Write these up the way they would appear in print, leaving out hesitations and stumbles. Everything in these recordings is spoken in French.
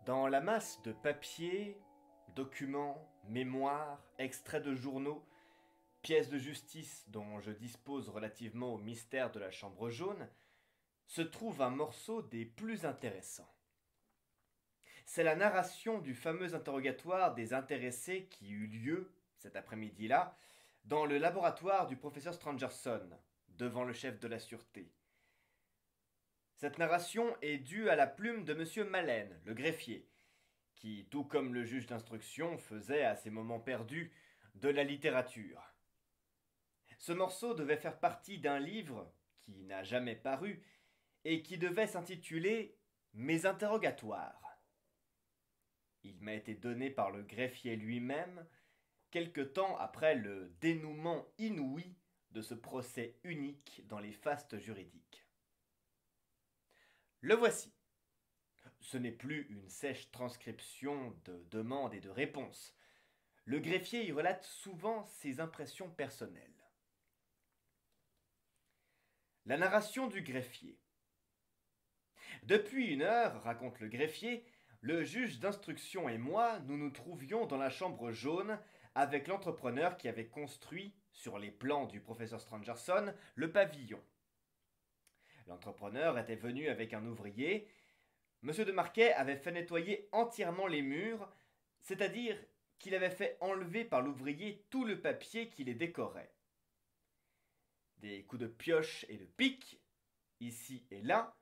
Dans la masse de papiers, documents, mémoires, extraits de journaux, pièces de justice dont je dispose relativement au mystère de la chambre jaune, se trouve un morceau des plus intéressants. C'est la narration du fameux interrogatoire des intéressés qui eut lieu, cet après-midi-là, dans le laboratoire du professeur Stangerson, devant le chef de la sûreté. Cette narration est due à la plume de M. Maleine, le greffier, qui, tout comme le juge d'instruction, faisait à ses moments perdus de la littérature. Ce morceau devait faire partie d'un livre qui n'a jamais paru et qui devait s'intituler Mes interrogatoires. Il m'a été donné par le greffier lui-même quelque temps après le dénouement inouï de ce procès unique dans les fastes juridiques. Le voici. Ce n'est plus une sèche transcription de demandes et de réponses. Le greffier y relate souvent ses impressions personnelles. La narration du greffier. Depuis 1 heure, raconte le greffier, le juge d'instruction et moi, nous nous trouvions dans la chambre jaune avec l'entrepreneur qui avait construit, sur les plans du professeur Stangerson, le pavillon. L'entrepreneur était venu avec un ouvrier. Monsieur de Marquet avait fait nettoyer entièrement les murs, c'est-à-dire qu'il avait fait enlever par l'ouvrier tout le papier qui les décorait. Des coups de pioche et de pic, ici et là,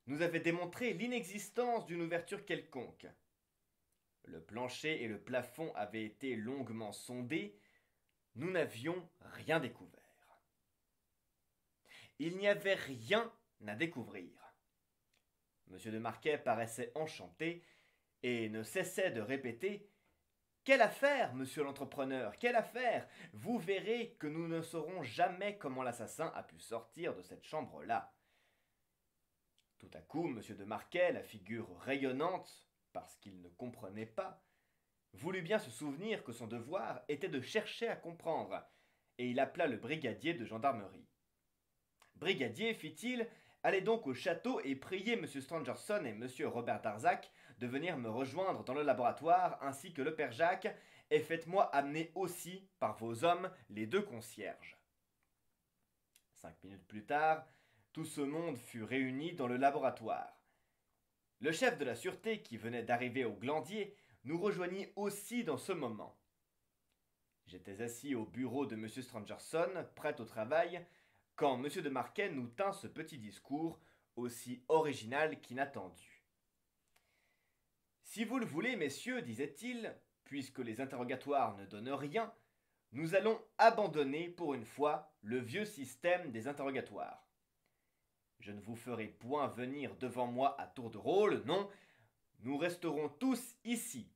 nous avaient démontré l'inexistence d'une ouverture quelconque. Le plancher et le plafond avaient été longuement sondés, nous n'avions rien découvert. Il n'y avait rien à découvrir. Monsieur de Marquet paraissait enchanté et ne cessait de répéter « Quelle affaire, monsieur l'entrepreneur, quelle affaire! Vous verrez que nous ne saurons jamais comment l'assassin a pu sortir de cette chambre-là. » Tout à coup, monsieur de Marquet, la figure rayonnante, parce qu'il ne comprenait pas, voulut bien se souvenir que son devoir était de chercher à comprendre, et il appela le brigadier de gendarmerie. Brigadier, fit-il, allez donc au château et priez M. Stangerson et M. Robert Darzac de venir me rejoindre dans le laboratoire, ainsi que le père Jacques, et faites-moi amener aussi, par vos hommes, les 2 concierges. 5 minutes plus tard, tout ce monde fut réuni dans le laboratoire. Le chef de la sûreté, qui venait d'arriver au Glandier, nous rejoignit aussi dans ce moment. J'étais assis au bureau de M. Stangerson, prêt au travail, quand M. de Marquet nous tint ce petit discours, aussi original qu'inattendu. Si vous le voulez, messieurs, disait-il, puisque les interrogatoires ne donnent rien, nous allons abandonner pour une fois le vieux système des interrogatoires. Je ne vous ferai point venir devant moi à tour de rôle, non, nous resterons tous ici.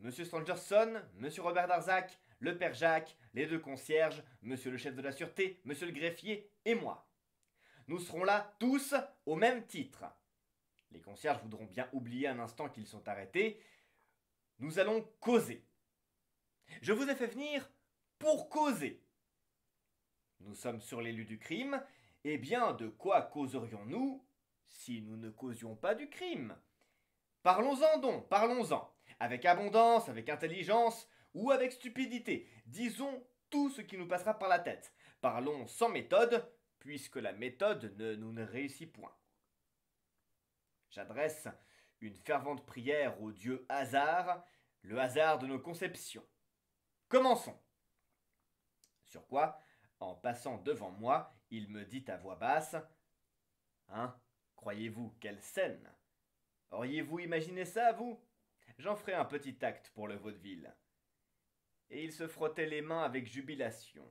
Monsieur Stangerson, Monsieur Robert Darzac, le père Jacques, les 2 concierges, monsieur le chef de la sûreté, monsieur le greffier et moi. Nous serons là tous au même titre. Les concierges voudront bien oublier un instant qu'ils sont arrêtés. Nous allons causer. Je vous ai fait venir pour causer. Nous sommes sur les lieux du crime. Eh bien, de quoi causerions-nous si nous ne causions pas du crime? Parlons-en donc, parlons-en. Avec abondance, avec intelligence ou avec stupidité. Disons tout ce qui nous passera par la tête. Parlons sans méthode, puisque la méthode ne nous réussit point. J'adresse une fervente prière au Dieu hasard, le hasard de nos conceptions. Commençons. Sur quoi, en passant devant moi, il me dit à voix basse « Hein, croyez-vous, quelle scène! Auriez-vous imaginé ça, vous? J'en ferai un petit acte pour le vaudeville. » Et il se frottait les mains avec jubilation.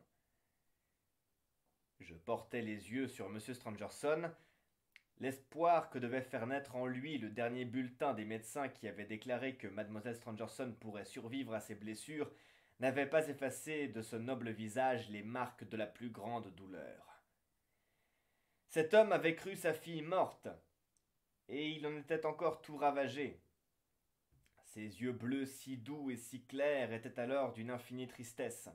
Je portais les yeux sur M. Stangerson. L'espoir que devait faire naître en lui le dernier bulletin des médecins qui avait déclaré que Mlle Stangerson pourrait survivre à ses blessures n'avait pas effacé de ce noble visage les marques de la plus grande douleur. Cet homme avait cru sa fille morte, et il en était encore tout ravagé. Ses yeux bleus si doux et si clairs étaient alors d'une infinie tristesse.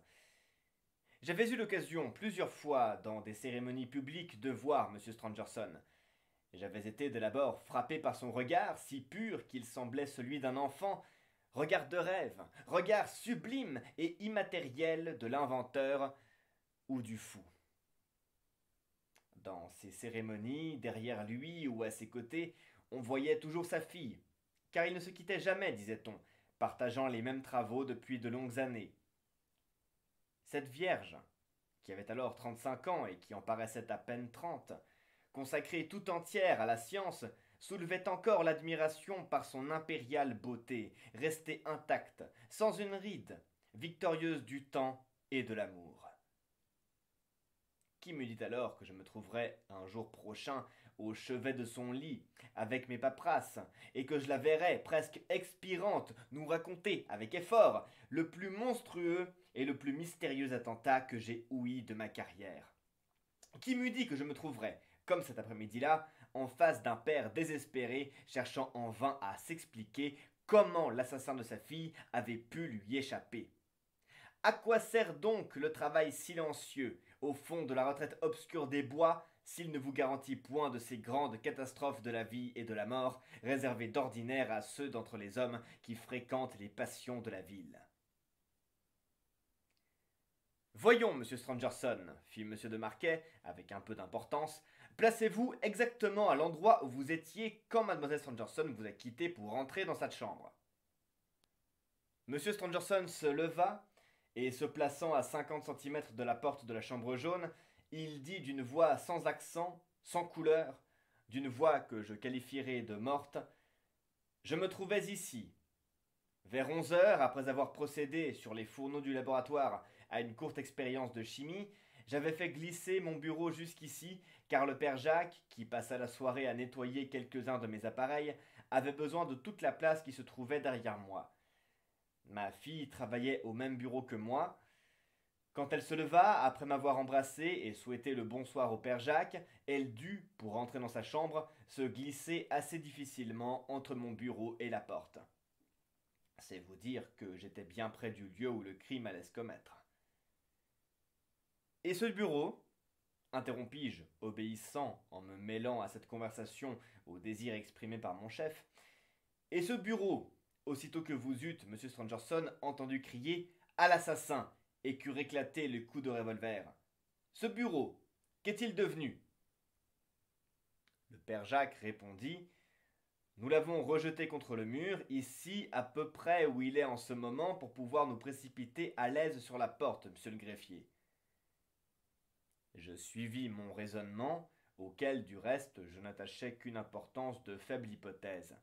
J'avais eu l'occasion plusieurs fois, dans des cérémonies publiques, de voir M. Stangerson. J'avais été de l'abord frappé par son regard, si pur qu'il semblait celui d'un enfant, regard de rêve, regard sublime et immatériel de l'inventeur ou du fou. Dans ces cérémonies, derrière lui ou à ses côtés, on voyait toujours sa fille, car ils ne se quittaient jamais, disait-on, partageant les mêmes travaux depuis de longues années. Cette vierge, qui avait alors 35 ans et qui en paraissait à peine 30, consacrée tout entière à la science, soulevait encore l'admiration par son impériale beauté, restée intacte, sans une ride, victorieuse du temps et de l'amour. Qui me dit alors que je me trouverais un jour prochain au chevet de son lit, avec mes paperasses, et que je la verrais, presque expirante, nous raconter, avec effort, le plus monstrueux et le plus mystérieux attentat que j'ai ouï de ma carrière. Qui m'eût dit que je me trouverais, comme cet après-midi-là, en face d'un père désespéré, cherchant en vain à s'expliquer comment l'assassin de sa fille avait pu lui échapper. À quoi sert donc le travail silencieux, au fond de la retraite obscure des bois, s'il ne vous garantit point de ces grandes catastrophes de la vie et de la mort, réservées d'ordinaire à ceux d'entre les hommes qui fréquentent les passions de la ville? Voyons, monsieur Stangerson, fit monsieur de Marquet, avec un peu d'importance, placez-vous exactement à l'endroit où vous étiez quand mademoiselle Stangerson vous a quitté pour entrer dans cette chambre. Monsieur Stangerson se leva, et se plaçant à 50 centimètres de la porte de la chambre jaune, il dit d'une voix sans accent, sans couleur, d'une voix que je qualifierais de morte, « Je me trouvais ici. Vers 11 heures, après avoir procédé sur les fourneaux du laboratoire à une courte expérience de chimie, j'avais fait glisser mon bureau jusqu'ici, car le père Jacques, qui passa la soirée à nettoyer quelques-uns de mes appareils, avait besoin de toute la place qui se trouvait derrière moi. Ma fille travaillait au même bureau que moi. Quand elle se leva, après m'avoir embrassé et souhaité le bonsoir au père Jacques, elle dut, pour entrer dans sa chambre, se glisser assez difficilement entre mon bureau et la porte. C'est vous dire que j'étais bien près du lieu où le crime allait se commettre. Et ce bureau, interrompis-je, obéissant en me mêlant à cette conversation au désir exprimé par mon chef, et ce bureau, aussitôt que vous eûtes, monsieur Stangerson, entendu crier « À l'assassin !» et qu'eût éclaté le coup de revolver. Ce bureau, qu'est-il devenu? Le père Jacques répondit « Nous l'avons rejeté contre le mur, ici, à peu près où il est en ce moment, pour pouvoir nous précipiter à l'aise sur la porte, monsieur le greffier. » Je suivis mon raisonnement, auquel, du reste, je n'attachais qu'une importance de faible hypothèse.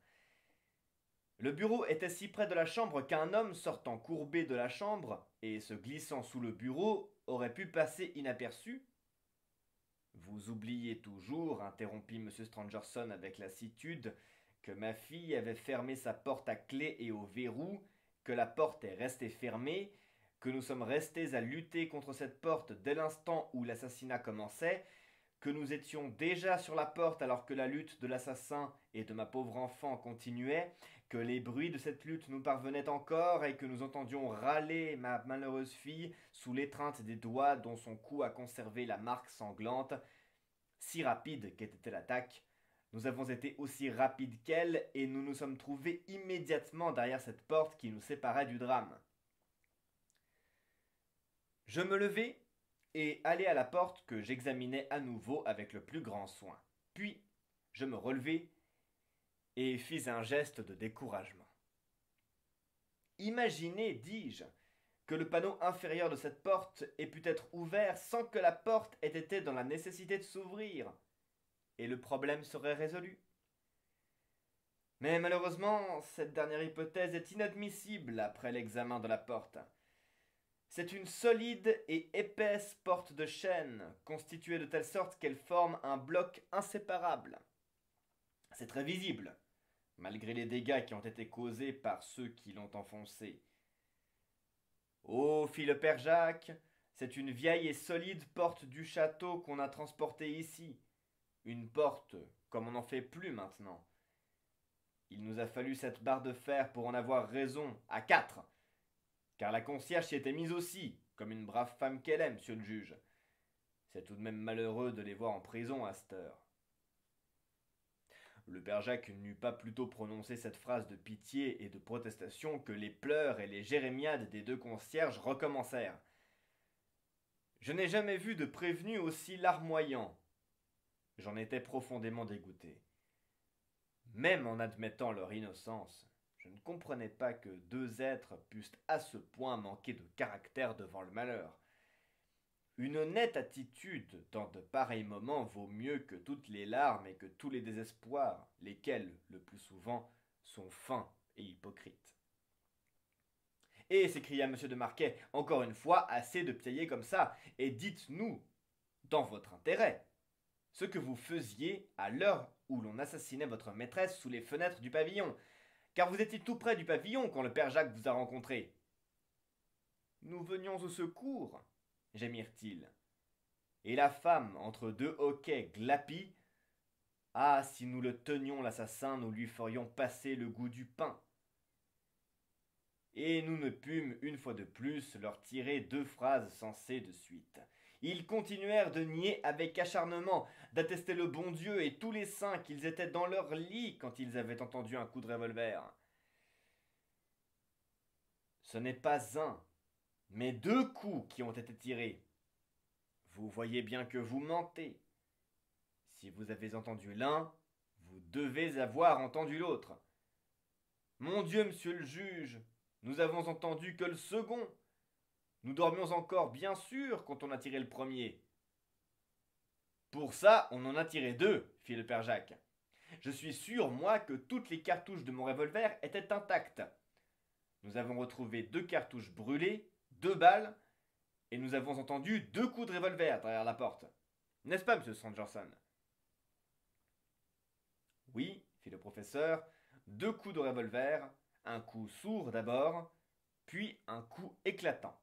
Le bureau était si près de la chambre qu'un homme sortant courbé de la chambre et se glissant sous le bureau aurait pu passer inaperçu. Vous oubliez toujours, interrompit M. Stangerson avec lassitude, que ma fille avait fermé sa porte à clé et au verrou, que la porte est restée fermée, que nous sommes restés à lutter contre cette porte dès l'instant où l'assassinat commençait, que nous étions déjà sur la porte alors que la lutte de l'assassin et de ma pauvre enfant continuait, que les bruits de cette lutte nous parvenaient encore et que nous entendions râler ma malheureuse fille sous l'étreinte des doigts dont son cou a conservé la marque sanglante. Si rapide qu'était l'attaque, nous avons été aussi rapides qu'elle et nous nous sommes trouvés immédiatement derrière cette porte qui nous séparait du drame. Je me levai et allai à la porte que j'examinais à nouveau avec le plus grand soin. Puis je me relevai et fis un geste de découragement. Imaginez, dis-je, que le panneau inférieur de cette porte ait pu être ouvert sans que la porte ait été dans la nécessité de s'ouvrir, et le problème serait résolu. Mais malheureusement, cette dernière hypothèse est inadmissible après l'examen de la porte. C'est une solide et épaisse porte de chêne, constituée de telle sorte qu'elle forme un bloc inséparable. C'est très visible, malgré les dégâts qui ont été causés par ceux qui l'ont enfoncée. Oh, fit le père Jacques, c'est une vieille et solide porte du château qu'on a transportée ici. Une porte comme on n'en fait plus maintenant. Il nous a fallu cette barre de fer pour en avoir raison, à 4. Car la concierge s'y était mise aussi, comme une brave femme qu'elle est, monsieur le juge. C'est tout de même malheureux de les voir en prison à cette heure. Le père Jacques n'eut pas plutôt prononcé cette phrase de pitié et de protestation que les pleurs et les jérémiades des deux concierges recommencèrent. Je n'ai jamais vu de prévenu aussi larmoyant. J'en étais profondément dégoûté. Même en admettant leur innocence, je ne comprenais pas que deux êtres pussent à ce point manquer de caractère devant le malheur. Une honnête attitude dans de pareils moments vaut mieux que toutes les larmes et que tous les désespoirs, lesquels, le plus souvent, sont feints et hypocrites. Et s'écria M. de Marquet, encore une fois, assez de piailler comme ça, et dites-nous, dans votre intérêt, ce que vous faisiez à l'heure où l'on assassinait votre maîtresse sous les fenêtres du pavillon, car vous étiez tout près du pavillon quand le père Jacques vous a rencontré. Nous venions au secours, gémirent-ils. Et la femme, entre deux hoquets, glapit. Ah, si nous le tenions, l'assassin, nous lui ferions passer le goût du pain. Et nous ne pûmes, une fois de plus, leur tirer 2 phrases sensées de suite. Ils continuèrent de nier avec acharnement, d'attester le bon Dieu et tous les saints qu'ils étaient dans leur lit quand ils avaient entendu un coup de revolver. Ce n'est pas un, mais 2 coups qui ont été tirés. Vous voyez bien que vous mentez. Si vous avez entendu l'un, vous devez avoir entendu l'autre. Mon Dieu, monsieur le juge, nous avons entendu que le second. Nous dormions encore, bien sûr, quand on a tiré le premier. Pour ça, on en a tiré 2, fit le père Jacques. Je suis sûr, moi, que toutes les cartouches de mon revolver étaient intactes. Nous avons retrouvé 2 cartouches brûlées, 2 balles, et nous avons entendu 2 coups de revolver derrière la porte. N'est-ce pas, monsieur Stangerson? Oui, fit le professeur, 2 coups de revolver, un coup sourd d'abord, puis un coup éclatant.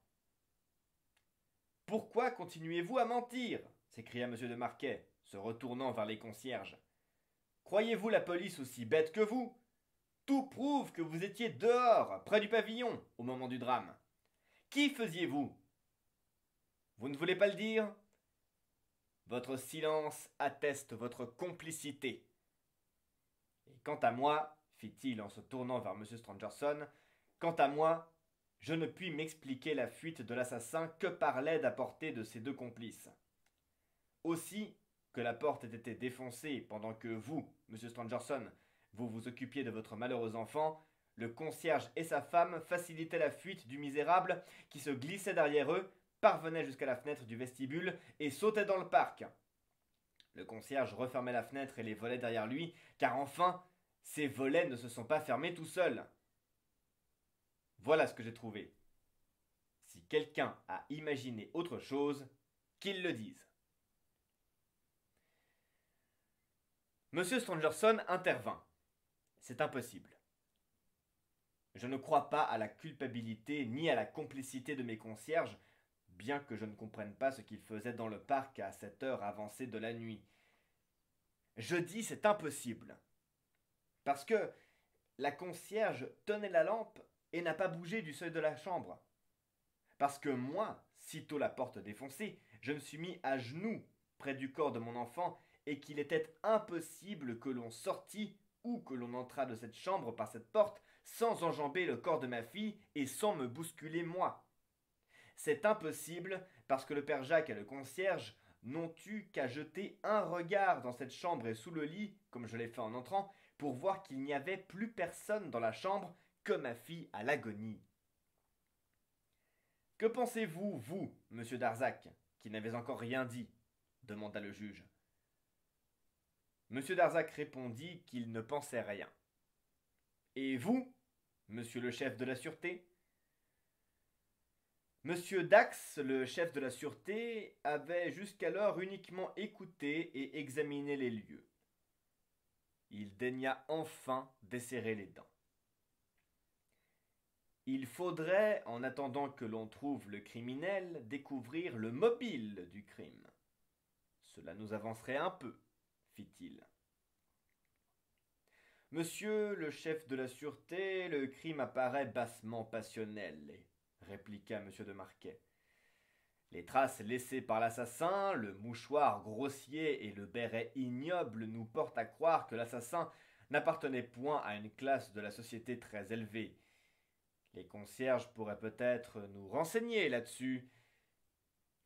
Pourquoi continuez-vous à mentir? S'écria M. de Marquet, se retournant vers les concierges. Croyez-vous la police aussi bête que vous? Tout prouve que vous étiez dehors, près du pavillon, au moment du drame. Qui faisiez-vous? Vous ne voulez pas le dire? Votre silence atteste votre complicité. Et quant à moi, fit-il en se tournant vers M. Stangerson, quant à moi, je ne puis m'expliquer la fuite de l'assassin que par l'aide apportée de ses 2 complices. Aussi, que la porte ait été défoncée pendant que vous, M. Stangerson, vous vous occupiez de votre malheureux enfant, le concierge et sa femme facilitaient la fuite du misérable qui se glissait derrière eux, parvenait jusqu'à la fenêtre du vestibule et sautait dans le parc. Le concierge refermait la fenêtre et les volets derrière lui, car enfin, ces volets ne se sont pas fermés tout seuls. Voilà ce que j'ai trouvé. Si quelqu'un a imaginé autre chose, qu'il le dise. Monsieur Stangerson intervint. C'est impossible. Je ne crois pas à la culpabilité ni à la complicité de mes concierges, bien que je ne comprenne pas ce qu'ils faisaient dans le parc à cette heure avancée de la nuit. Je dis c'est impossible. Parce que la concierge tenait la lampe et n'a pas bougé du seuil de la chambre. Parce que moi, sitôt la porte défoncée, je me suis mis à genoux près du corps de mon enfant et qu'il était impossible que l'on sortît ou que l'on entrât de cette chambre par cette porte sans enjamber le corps de ma fille et sans me bousculer moi. C'est impossible parce que le père Jacques et le concierge n'ont eu qu'à jeter un regard dans cette chambre et sous le lit, comme je l'ai fait en entrant, pour voir qu'il n'y avait plus personne dans la chambre que ma fille à l'agonie. Que pensez-vous, vous, monsieur Darzac, qui n'avez encore rien dit? Demanda le juge. Monsieur Darzac répondit qu'il ne pensait rien. Et vous, monsieur le chef de la sûreté? Monsieur Dax, le chef de la sûreté, avait jusqu'alors uniquement écouté et examiné les lieux. Il daigna enfin desserrer les dents. Il faudrait, en attendant que l'on trouve le criminel, découvrir le mobile du crime. Cela nous avancerait un peu, fit-il. Monsieur le chef de la sûreté, le crime apparaît bassement passionnel, répliqua monsieur de Marquet. Les traces laissées par l'assassin, le mouchoir grossier et le béret ignoble nous portent à croire que l'assassin n'appartenait point à une classe de la société très élevée. Les concierges pourraient peut-être nous renseigner là-dessus.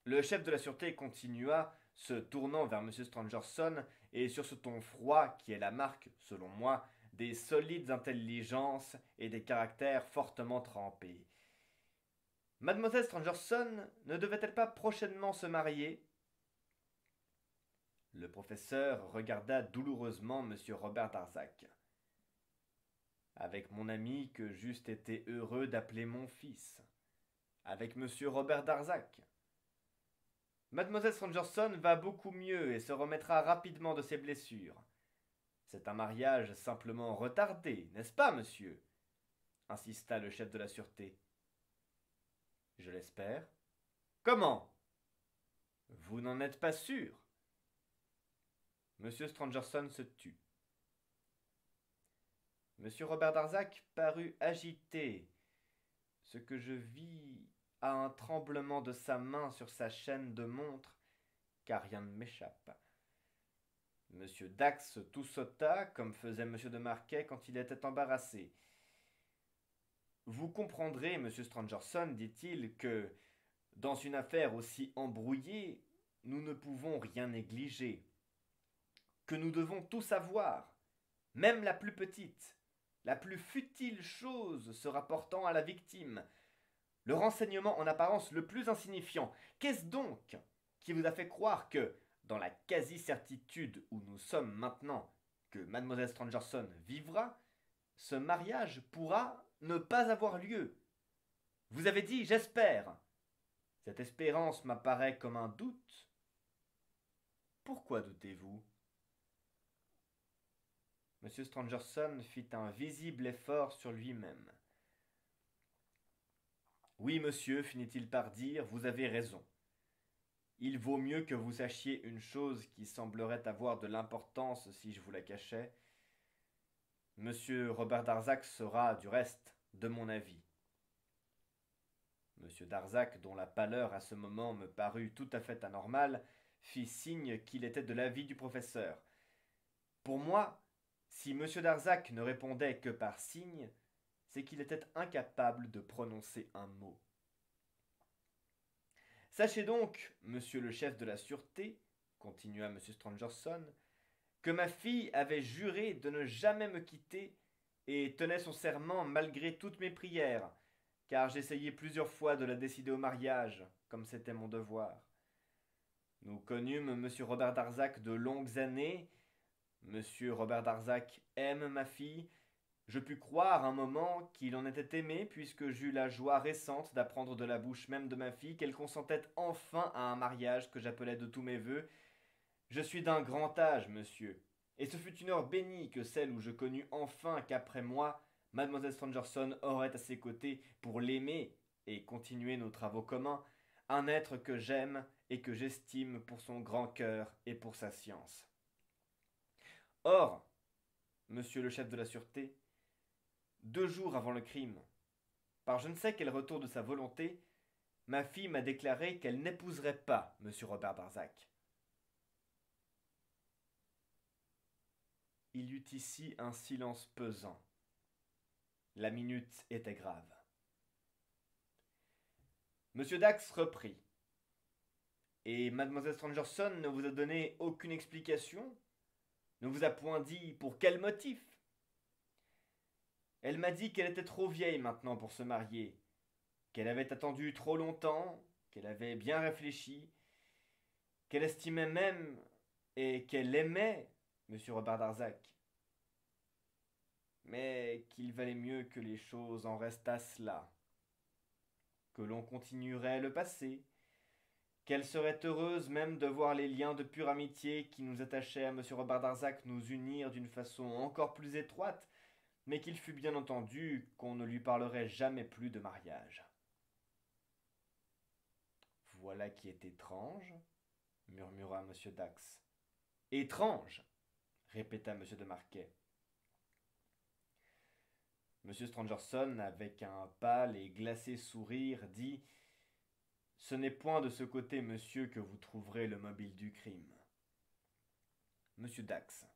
Le chef de la sûreté continua, se tournant vers M. Stangerson, et sur ce ton froid qui est la marque, selon moi, des solides intelligences et des caractères fortement trempés. Mademoiselle Stangerson ne devait-elle pas prochainement se marier? Le professeur regarda douloureusement M. Robert Darzac. Avec mon ami que j'eusse été heureux d'appeler mon fils. Avec M. Robert Darzac. Mademoiselle Stangerson va beaucoup mieux et se remettra rapidement de ses blessures. C'est un mariage simplement retardé, n'est-ce pas, monsieur? Insista le chef de la sûreté. Je l'espère. Comment? Vous n'en êtes pas sûr? Monsieur Stangerson se tut. Monsieur Robert Darzac parut agité. Ce que je vis à un tremblement de sa main sur sa chaîne de montre, car rien ne m'échappe. Monsieur Dax tout sauta, comme faisait monsieur de Marquet quand il était embarrassé. Vous comprendrez, monsieur Stangerson, dit-il, que, dans une affaire aussi embrouillée, nous ne pouvons rien négliger, que nous devons tout savoir, même la plus petite, la plus futile chose se rapportant à la victime, le renseignement en apparence le plus insignifiant. Qu'est-ce donc qui vous a fait croire que, dans la quasi-certitude où nous sommes maintenant que mademoiselle Stangerson vivra, ce mariage pourra ne pas avoir lieu? Vous avez dit « j'espère ». Cette espérance m'apparaît comme un doute. Pourquoi doutez-vous? M. Stangerson fit un visible effort sur lui-même. Oui, monsieur, finit-il par dire, vous avez raison. Il vaut mieux que vous sachiez une chose qui semblerait avoir de l'importance si je vous la cachais. Monsieur Robert Darzac sera, du reste, de mon avis. Monsieur Darzac, dont la pâleur à ce moment me parut tout à fait anormale, fit signe qu'il était de l'avis du professeur. Pour moi, si monsieur Darzac ne répondait que par signe, c'est qu'il était incapable de prononcer un mot. Sachez donc, monsieur le chef de la sûreté, continua M. Stangerson, que ma fille avait juré de ne jamais me quitter et tenait son serment malgré toutes mes prières, car j'essayai plusieurs fois de la décider au mariage, comme c'était mon devoir. Nous connûmes M. Robert Darzac de longues années. M. Robert Darzac aime ma fille. Je pus croire un moment qu'il en était aimé, puisque j'eus la joie récente d'apprendre de la bouche même de ma fille qu'elle consentait enfin à un mariage que j'appelais de tous mes vœux. Je suis d'un grand âge, monsieur, et ce fut une heure bénie que celle où je connus enfin qu'après moi, mademoiselle Stangerson aurait à ses côtés pour l'aimer et continuer nos travaux communs, un être que j'aime et que j'estime pour son grand cœur et pour sa science. Or, monsieur le chef de la sûreté, 2 jours avant le crime, par je ne sais quel retour de sa volonté, ma fille m'a déclaré qu'elle n'épouserait pas M. Robert Darzac. Il y eut ici un silence pesant. La minute était grave. M. Dax reprit. Et mademoiselle Stangerson ne vous a donné aucune explication? Ne vous a point dit pour quel motif? Elle m'a dit qu'elle était trop vieille maintenant pour se marier, qu'elle avait attendu trop longtemps, qu'elle avait bien réfléchi, qu'elle estimait même et qu'elle aimait M. Robert Darzac, mais qu'il valait mieux que les choses en restassent là, que l'on continuerait le passé, qu'elle serait heureuse même de voir les liens de pure amitié qui nous attachaient à M. Robert Darzac nous unir d'une façon encore plus étroite, mais qu'il fût bien entendu qu'on ne lui parlerait jamais plus de mariage. Voilà qui est étrange, murmura M. Dax. Étrange, répéta M. de Marquet. M. Stangerson, avec un pâle et glacé sourire, dit « Ce n'est point de ce côté, monsieur, que vous trouverez le mobile du crime. » M. Dax.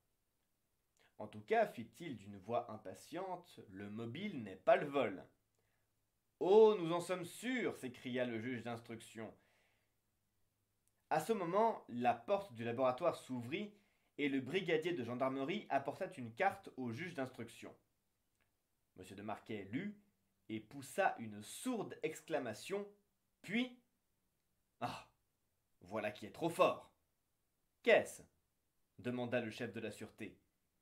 « En tout cas, fit-il d'une voix impatiente, le mobile n'est pas le vol. »« Oh, nous en sommes sûrs !» s'écria le juge d'instruction. À ce moment, la porte du laboratoire s'ouvrit et le brigadier de gendarmerie apporta une carte au juge d'instruction. M. de Marquet lut et poussa une sourde exclamation, puis « Ah, voilà qui est trop fort !»« Qu'est-ce » demanda le chef de la sûreté.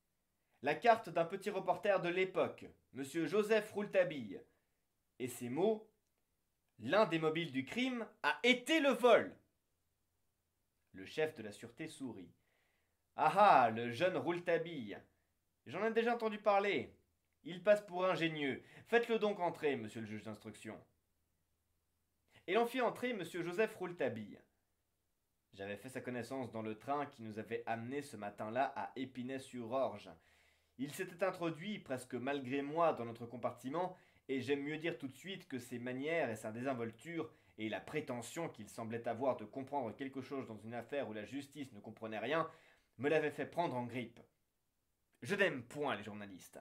« La carte d'un petit reporter de l'époque, M. Joseph Rouletabille. Et ces mots, l'un des mobiles du crime a été le vol !» Le chef de la sûreté sourit. « Ah ah, le jeune Rouletabille. J'en ai déjà entendu parler. Il passe pour ingénieux. Faites-le donc entrer, monsieur le juge d'instruction. » Et l'on fit entrer monsieur Joseph Rouletabille. J'avais fait sa connaissance dans le train qui nous avait amenés ce matin-là à Épinay-sur-Orge. Il s'était introduit presque malgré moi dans notre compartiment, et j'aime mieux dire tout de suite que ses manières et sa désinvolture et la prétention qu'il semblait avoir de comprendre quelque chose dans une affaire où la justice ne comprenait rien me l'avaient fait prendre en grippe. Je n'aime point les journalistes.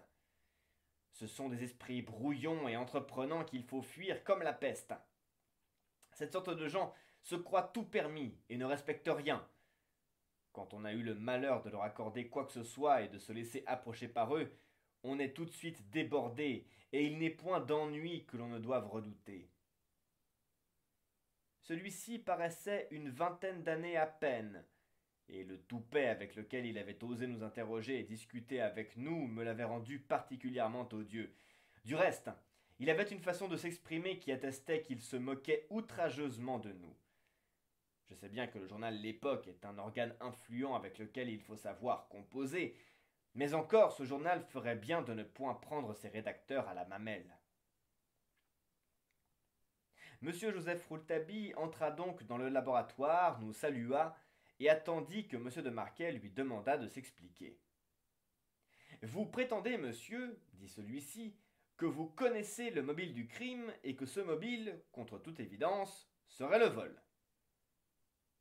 Ce sont des esprits brouillons et entreprenants qu'il faut fuir comme la peste. Cette sorte de gens se croient tout permis et ne respectent rien. Quand on a eu le malheur de leur accorder quoi que ce soit et de se laisser approcher par eux, on est tout de suite débordé, et il n'est point d'ennui que l'on ne doive redouter. Celui-ci paraissait une vingtaine d'années à peine, et le toupet avec lequel il avait osé nous interroger et discuter avec nous me l'avait rendu particulièrement odieux. Du reste, il avait une façon de s'exprimer qui attestait qu'il se moquait outrageusement de nous. Je sais bien que le journal L'Époque est un organe influent avec lequel il faut savoir composer, mais encore ce journal ferait bien de ne point prendre ses rédacteurs à la mamelle. Monsieur Joseph Rouletabille entra donc dans le laboratoire, nous salua, et attendit que M. de Marquet lui demandât de s'expliquer. « Vous prétendez, monsieur, dit celui-ci, que vous connaissez le mobile du crime et que ce mobile, contre toute évidence, serait le vol. »«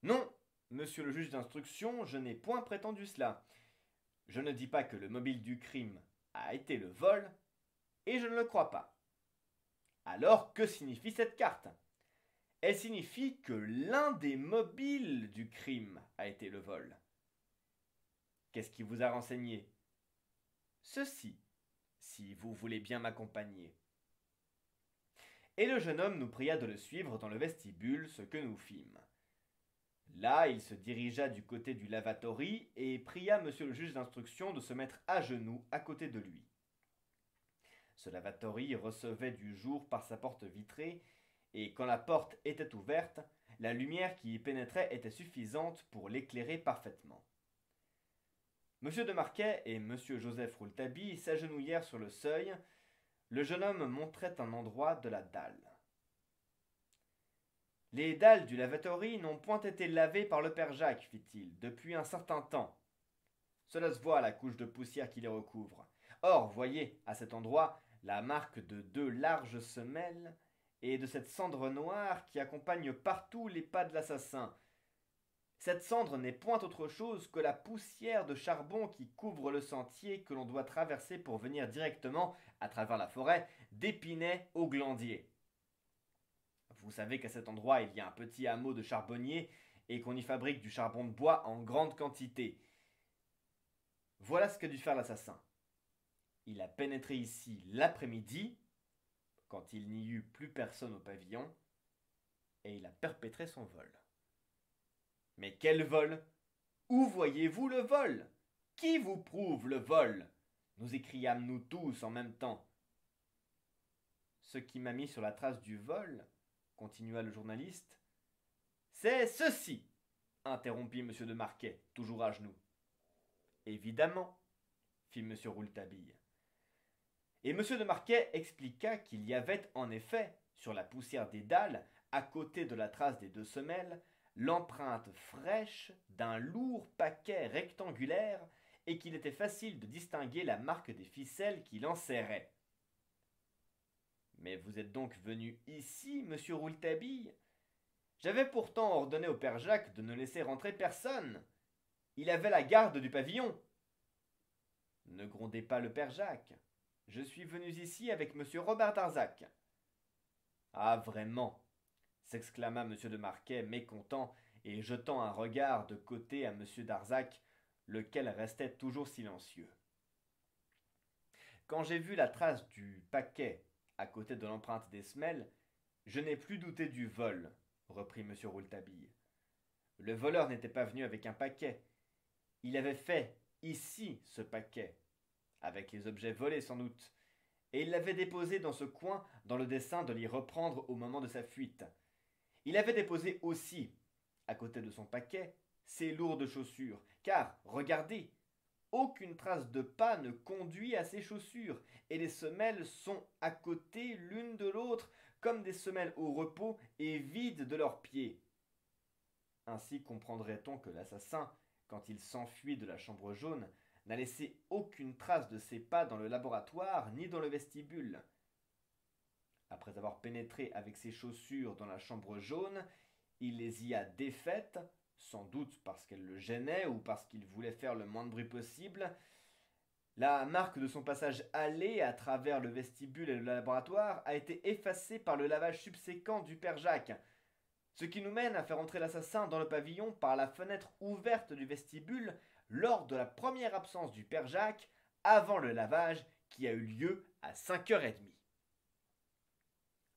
Non, monsieur le juge d'instruction, je n'ai point prétendu cela. Je ne dis pas que le mobile du crime a été le vol, et je ne le crois pas. Alors, que signifie cette carte ? Elle signifie que l'un des mobiles du crime a été le vol. Qu'est-ce qui vous a renseigné ? Ceci, si vous voulez bien m'accompagner. » Et le jeune homme nous pria de le suivre dans le vestibule, ce que nous fîmes. Là, il se dirigea du côté du lavatory et pria monsieur le juge d'instruction de se mettre à genoux à côté de lui. Ce lavatory recevait du jour par sa porte vitrée, et quand la porte était ouverte, la lumière qui y pénétrait était suffisante pour l'éclairer parfaitement. M. de Marquet et M. Joseph Rouletabille s'agenouillèrent sur le seuil. Le jeune homme montrait un endroit de la dalle. « Les dalles du lavatory n'ont point été lavées par le père Jacques, fit-il, depuis un certain temps. Cela se voit à la couche de poussière qui les recouvre. Or, voyez, à cet endroit, la marque de 2 larges semelles et de cette cendre noire qui accompagne partout les pas de l'assassin. Cette cendre n'est point autre chose que la poussière de charbon qui couvre le sentier que l'on doit traverser pour venir directement, à travers la forêt, d'Épinay au Glandier. Vous savez qu'à cet endroit il y a un petit hameau de charbonniers et qu'on y fabrique du charbon de bois en grande quantité. Voilà ce qu'a dû faire l'assassin. Il a pénétré ici l'après-midi, quand il n'y eut plus personne au pavillon, et il a perpétré son vol. » « Mais quel vol ? Où voyez-vous le vol ? Qui vous prouve le vol ? » nous écriâmes-nous tous en même temps. « Ce qui m'a mis sur la trace du vol, continua le journaliste, c'est ceci, interrompit M. de Marquet, toujours à genoux. Évidemment, fit M. Rouletabille. Et M. de Marquet expliqua qu'il y avait en effet, sur la poussière des dalles, à côté de la trace des 2 semelles, l'empreinte fraîche d'un lourd paquet rectangulaire et qu'il était facile de distinguer la marque des ficelles qui l'enserraient. Mais vous êtes donc venu ici, monsieur Rouletabille? J'avais pourtant ordonné au père Jacques de ne laisser rentrer personne. Il avait la garde du pavillon. Ne grondez pas le père Jacques. Je suis venu ici avec monsieur Robert Darzac. Ah, vraiment, s'exclama monsieur de Marquet, mécontent, et jetant un regard de côté à monsieur Darzac, lequel restait toujours silencieux. Quand j'ai vu la trace du paquet à côté de l'empreinte des semelles, je n'ai plus douté du vol, reprit monsieur Rouletabille. Le voleur n'était pas venu avec un paquet. Il avait fait ici ce paquet, avec les objets volés sans doute, et il l'avait déposé dans ce coin dans le dessein de l'y reprendre au moment de sa fuite. Il avait déposé aussi, à côté de son paquet, ses lourdes chaussures, car, regardez, aucune trace de pas ne conduit à ces chaussures, et les semelles sont à côté l'une de l'autre, comme des semelles au repos et vides de leurs pieds. Ainsi comprendrait-on que l'assassin, quand il s'enfuit de la chambre jaune, n'a laissé aucune trace de ses pas dans le laboratoire ni dans le vestibule. Après avoir pénétré avec ses chaussures dans la chambre jaune, il les y a défaites, sans doute parce qu'elles le gênaient ou parce qu'il voulait faire le moins de bruit possible. La marque de son passage allé à travers le vestibule et le laboratoire a été effacée par le lavage subséquent du père Jacques, ce qui nous mène à faire entrer l'assassin dans le pavillon par la fenêtre ouverte du vestibule lors de la première absence du père Jacques, avant le lavage qui a eu lieu à 5h30.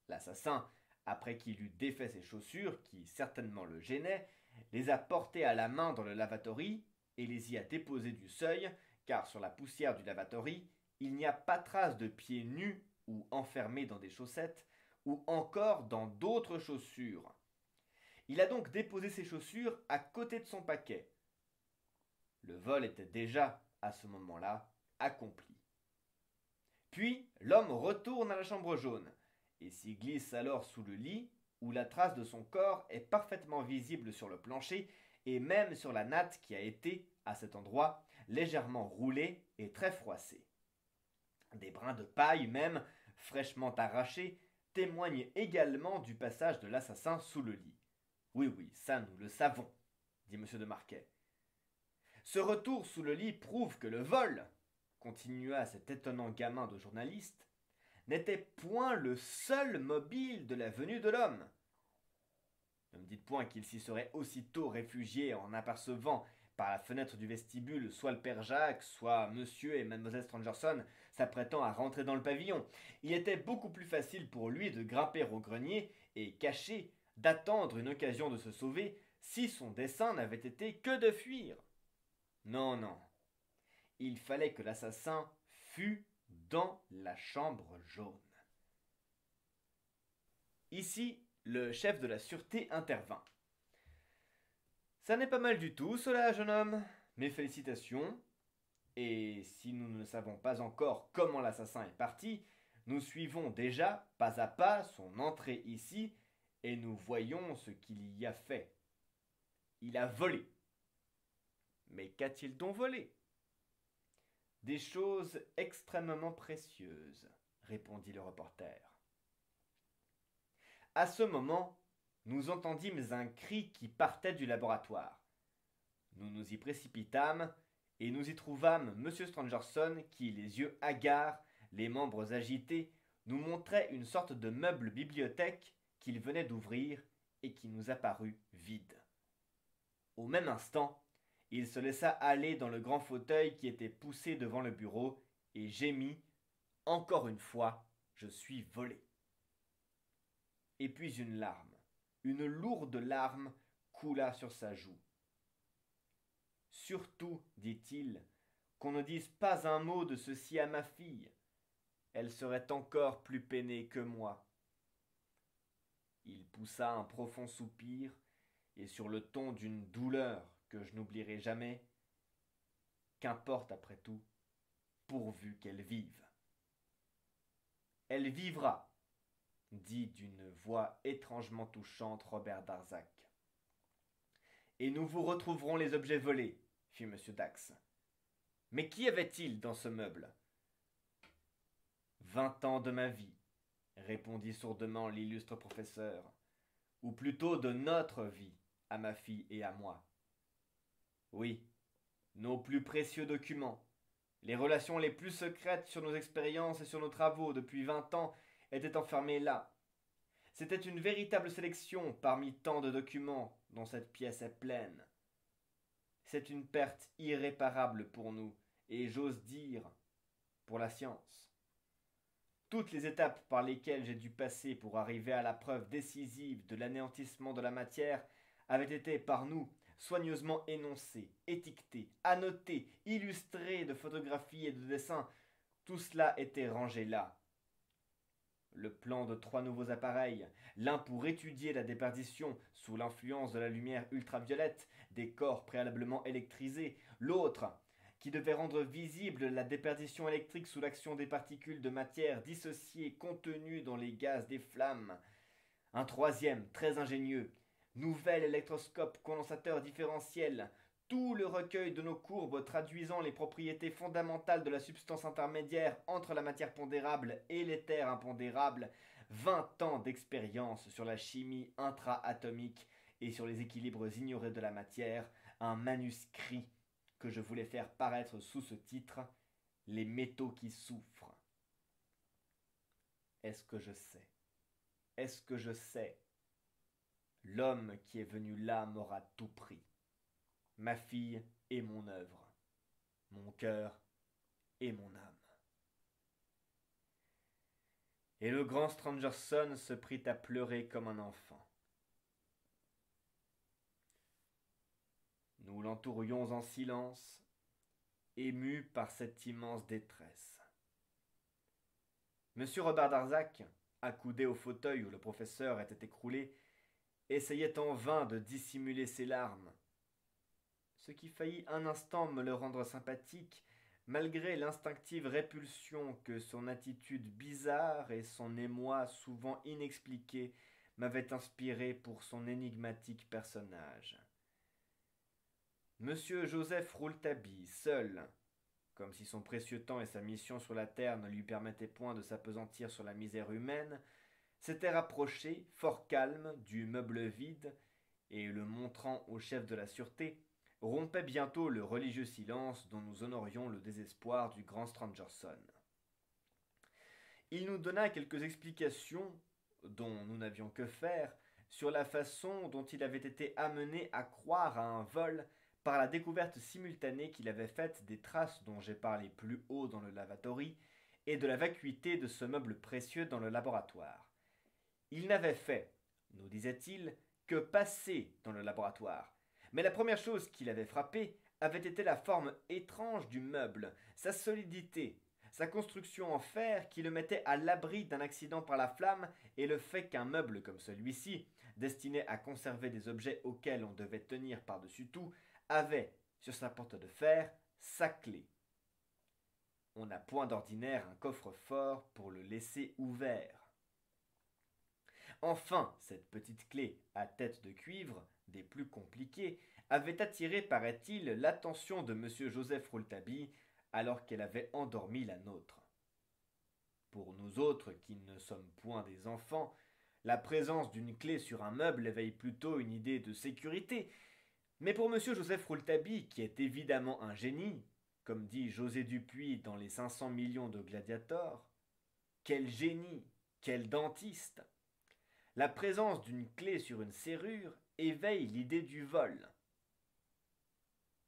L'assassin, après qu'il eut défait ses chaussures, qui certainement le gênaient, les a portées à la main dans le lavatory et les y a déposées du seuil, car sur la poussière du lavatory, il n'y a pas trace de pieds nus ou enfermés dans des chaussettes, ou encore dans d'autres chaussures. Il a donc déposé ses chaussures à côté de son paquet. Le vol était déjà, à ce moment-là, accompli. Puis l'homme retourne à la chambre jaune, et s'y glisse alors sous le lit, où la trace de son corps est parfaitement visible sur le plancher et même sur la natte qui a été, à cet endroit, légèrement roulée et très froissée. Des brins de paille même, fraîchement arrachés, témoignent également du passage de l'assassin sous le lit. Oui, oui, ça nous le savons, dit M. de Marquet. Ce retour sous le lit prouve que le vol, continua cet étonnant gamin de journaliste, n'était point le seul mobile de la venue de l'homme. Ne me dites point qu'il s'y serait aussitôt réfugié en apercevant par la fenêtre du vestibule soit le père Jacques, soit monsieur et mademoiselle Stangerson s'apprêtant à rentrer dans le pavillon. Il était beaucoup plus facile pour lui de grimper au grenier et, caché, d'attendre une occasion de se sauver si son dessein n'avait été que de fuir. Non, non. Il fallait que l'assassin fût dans la chambre jaune. Ici, le chef de la sûreté intervint. Ça n'est pas mal du tout, cela, jeune homme. Mes félicitations. Et si nous ne savons pas encore comment l'assassin est parti, nous suivons déjà, pas à pas, son entrée ici, et nous voyons ce qu'il y a fait. Il a volé. Mais qu'a-t-il donc volé? Des choses extrêmement précieuses, répondit le reporter. À ce moment, nous entendîmes un cri qui partait du laboratoire. Nous nous y précipitâmes et nous y trouvâmes M. Stangerson qui, les yeux hagards, les membres agités, nous montrait une sorte de meuble bibliothèque qu'il venait d'ouvrir et qui nous apparut vide. Au même instant, il se laissa aller dans le grand fauteuil qui était poussé devant le bureau et gémit « Encore une fois, je suis volé ». Et puis une lourde larme, coula sur sa joue. Surtout, dit-il, qu'on ne dise pas un mot de ceci à ma fille. Elle serait encore plus peinée que moi. Il poussa un profond soupir, et sur le ton d'une douleur que je n'oublierai jamais, qu'importe après tout, pourvu qu'elle vive. Elle vivra, dit d'une voix étrangement touchante Robert Darzac. Et nous vous retrouverons les objets volés, fit M. Dax. Mais qu'y avait-il dans ce meuble? 20 ans de ma vie, répondit sourdement l'illustre professeur, ou plutôt de notre vie, à ma fille et à moi. Oui, nos plus précieux documents, les relations les plus secrètes sur nos expériences et sur nos travaux depuis 20 ans étaient enfermés là. C'était une véritable sélection parmi tant de documents dont cette pièce est pleine. C'est une perte irréparable pour nous, et j'ose dire, pour la science. Toutes les étapes par lesquelles j'ai dû passer pour arriver à la preuve décisive de l'anéantissement de la matière avaient été par nous soigneusement énoncées, étiquetées, annotées, illustrées de photographies et de dessins. Tout cela était rangé là. Le plan de 3 nouveaux appareils, l'un pour étudier la déperdition sous l'influence de la lumière ultraviolette des corps préalablement électrisés, l'autre qui devait rendre visible la déperdition électrique sous l'action des particules de matière dissociées contenues dans les gaz des flammes. Un troisième, très ingénieux, nouvel électroscope condensateur différentiel, tout le recueil de nos courbes traduisant les propriétés fondamentales de la substance intermédiaire entre la matière pondérable et l'éther impondérable, 20 ans d'expérience sur la chimie intra-atomique et sur les équilibres ignorés de la matière, un manuscrit que je voulais faire paraître sous ce titre, Les métaux qui souffrent. Est-ce que je sais? Est-ce que je sais? L'homme qui est venu là m'aura tout pris. Ma fille et mon œuvre, mon cœur et mon âme. Et le grand Stangerson se prit à pleurer comme un enfant. Nous l'entourions en silence, émus par cette immense détresse. Monsieur Robert Darzac, accoudé au fauteuil où le professeur était écroulé, essayait en vain de dissimuler ses larmes, ce qui faillit un instant me le rendre sympathique, malgré l'instinctive répulsion que son attitude bizarre et son émoi souvent inexpliqué m'avaient inspiré pour son énigmatique personnage. Monsieur Joseph Rouletabille, seul, comme si son précieux temps et sa mission sur la terre ne lui permettaient point de s'appesantir sur la misère humaine, s'était rapproché, fort calme, du meuble vide, et le montrant au chef de la sûreté, rompait bientôt le religieux silence dont nous honorions le désespoir du grand Stangerson. Il nous donna quelques explications, dont nous n'avions que faire, sur la façon dont il avait été amené à croire à un vol par la découverte simultanée qu'il avait faite des traces dont j'ai parlé plus haut dans le lavatory et de la vacuité de ce meuble précieux dans le laboratoire. Il n'avait fait, nous disait-il, que passer dans le laboratoire. Mais la première chose qui l'avait frappé avait été la forme étrange du meuble, sa solidité, sa construction en fer qui le mettait à l'abri d'un accident par la flamme et le fait qu'un meuble comme celui-ci, destiné à conserver des objets auxquels on devait tenir par-dessus tout, avait, sur sa porte de fer, sa clé. On n'a point d'ordinaire un coffre-fort pour le laisser ouvert. Enfin, cette petite clé à tête de cuivre, des plus compliquées, avait attiré, paraît-il, l'attention de M. Joseph Rouletabille alors qu'elle avait endormi la nôtre. Pour nous autres, qui ne sommes point des enfants, la présence d'une clé sur un meuble éveille plutôt une idée de sécurité. Mais pour M. Joseph Rouletabille, qui est évidemment un génie, comme dit José Dupuis dans les 500 millions de Gladiator, quel génie, quel dentiste! La présence d'une clé sur une serrure éveille l'idée du vol.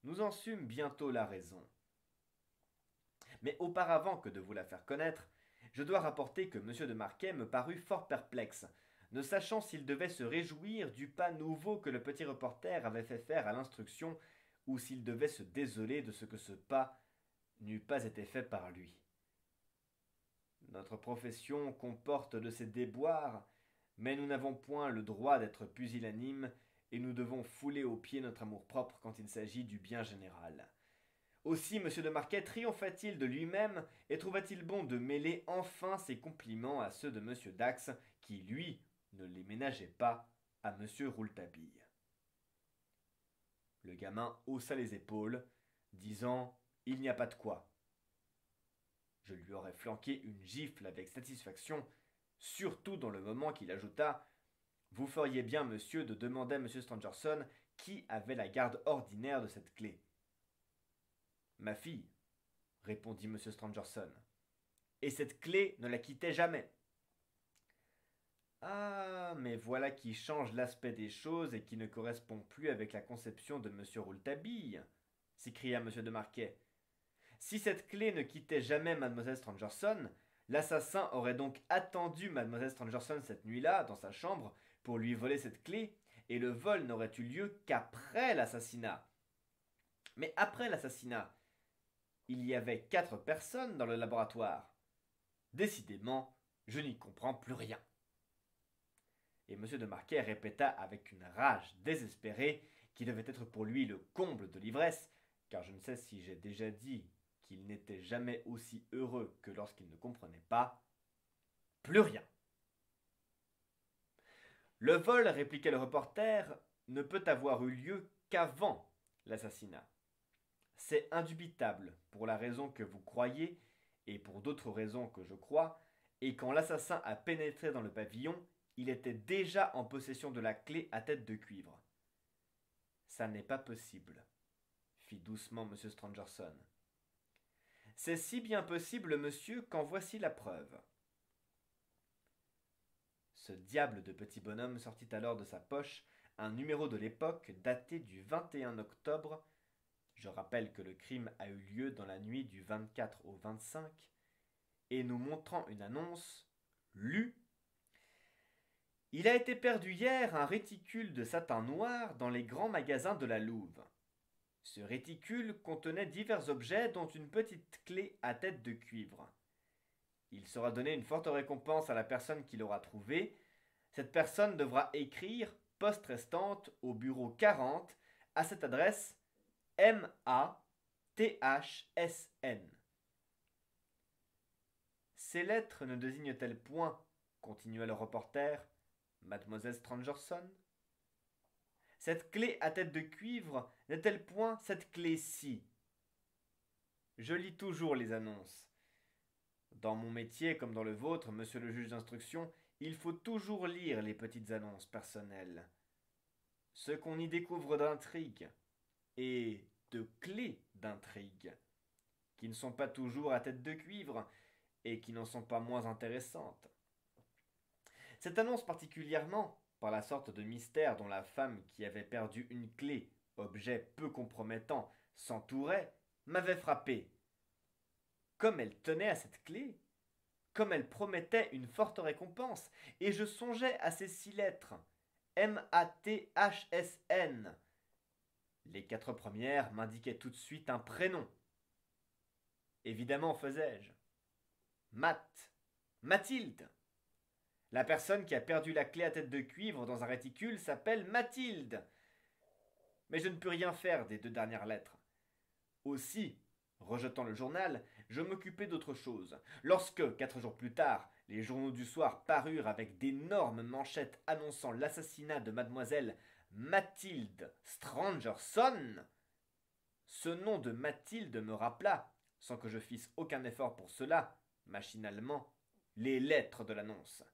Nous en sûmes bientôt la raison. Mais auparavant que de vous la faire connaître, je dois rapporter que M. de Marquet me parut fort perplexe, ne sachant s'il devait se réjouir du pas nouveau que le petit reporter avait fait faire à l'instruction, ou s'il devait se désoler de ce que ce pas n'eût pas été fait par lui. Notre profession comporte de ces déboires, mais nous n'avons point le droit d'être pusillanimes, et nous devons fouler aux pieds notre amour-propre quand il s'agit du bien général. Aussi M. de Marquet triompha-t-il de lui-même et trouva-t-il bon de mêler enfin ses compliments à ceux de M. Dax, qui, lui, ne les ménageait pas à M. Rouletabille. Le gamin haussa les épaules, disant « Il n'y a pas de quoi ». Je lui aurais flanqué une gifle avec satisfaction, surtout dans le moment qu'il ajouta « Vous feriez bien, monsieur, de demander à M. Stangerson qui avait la garde ordinaire de cette clé. » « Ma fille, » répondit M. Stangerson, « et cette clé ne la quittait jamais. » « Ah, mais voilà qui change l'aspect des choses et qui ne correspond plus avec la conception de M. Rouletabille, s'écria M. de Marquet. Si cette clé ne quittait jamais Mlle Stangerson, l'assassin aurait donc attendu Mlle Stangerson cette nuit-là, dans sa chambre, pour lui voler cette clé, et le vol n'aurait eu lieu qu'après l'assassinat. Mais après l'assassinat, il y avait 4 personnes dans le laboratoire. Décidément, je n'y comprends plus rien. Et M. de Marquet répéta avec une rage désespérée, qui devait être pour lui le comble de l'ivresse, car je ne sais si j'ai déjà dit qu'il n'était jamais aussi heureux que lorsqu'il ne comprenait pas. Plus rien. Le vol, répliqua le reporter, ne peut avoir eu lieu qu'avant l'assassinat. C'est indubitable, pour la raison que vous croyez, et pour d'autres raisons que je crois, et quand l'assassin a pénétré dans le pavillon, il était déjà en possession de la clé à tête de cuivre. Ça n'est pas possible, fit doucement M. Stangerson. C'est si bien possible, monsieur, qu'en voici la preuve. Ce diable de petit bonhomme sortit alors de sa poche un numéro de l'Époque daté du 21 octobre, je rappelle que le crime a eu lieu dans la nuit du 24 au 25, et nous montrant une annonce, lue. Il a été perdu hier un réticule de satin noir dans les grands magasins de la Louve. Ce réticule contenait divers objets dont une petite clé à tête de cuivre. Il sera donné une forte récompense à la personne qui l'aura trouvée. Cette personne devra écrire, poste restante, au bureau 40, à cette adresse M-A-T-H-S-N. Ces lettres ne désignent-elles point, continua le reporter, Mademoiselle Stangerson? Cette clé à tête de cuivre n'est-elle point cette clé-ci? Je lis toujours les annonces. Dans mon métier comme dans le vôtre, monsieur le juge d'instruction, il faut toujours lire les petites annonces personnelles. Ce qu'on y découvre d'intrigue, et de clés d'intrigue, qui ne sont pas toujours à tête de cuivre, et qui n'en sont pas moins intéressantes. Cette annonce particulièrement, par la sorte de mystère dont la femme qui avait perdu une clé, objet peu compromettant, s'entourait, m'avait frappé. Comme elle tenait à cette clé, comme elle promettait une forte récompense, et je songeais à ces 6 lettres, M-A-T-H-S-N. Les 4 premières m'indiquaient tout de suite un prénom. Évidemment, faisais-je. Mathilde. La personne qui a perdu la clé à tête de cuivre dans un réticule s'appelle Mathilde. Mais je ne peux rien faire des 2 dernières lettres. Aussi, rejetant le journal, je m'occupais d'autre chose. Lorsque, 4 jours plus tard, les journaux du soir parurent avec d'énormes manchettes annonçant l'assassinat de mademoiselle Mathilde Stangerson, ce nom de Mathilde me rappela, sans que je fisse aucun effort pour cela, machinalement, les lettres de l'annonce.